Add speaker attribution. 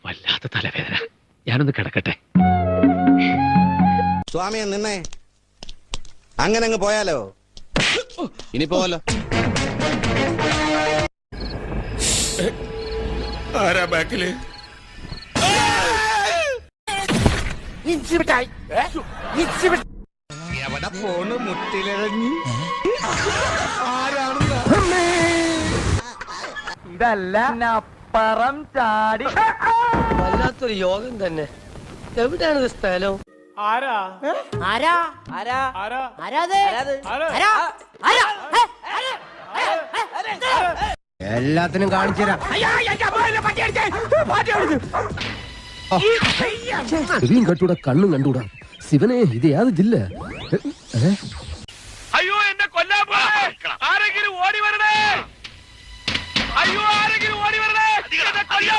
Speaker 1: വല്ലാത്ത തലവേദന. ഞാനൊന്ന് കിടക്കട്ടെ.
Speaker 2: സ്വാമിയെ നിന്നെ അങ്ങനെ അങ്ങ് പോയാലോ?
Speaker 3: ഇനി പോവല്ലോ.
Speaker 4: ആരാ ബാക്കില്? എവിടെ പോണ് മുട്ടിലിഴഞ്ഞ്?
Speaker 5: ഇതല്ല അപ്പറം ചാടി.
Speaker 6: വല്ലാത്തൊരു യോഗം തന്നെ. എവിടെയാണ് സ്ഥലം?
Speaker 5: എല്ലാത്തിനും കാണിച്ചു തരാം.
Speaker 7: കട്ടൂടാ, കണ്ണും കണ്ടൂടാ. ശിവനെ, ഇത് യാത് ജില്ല?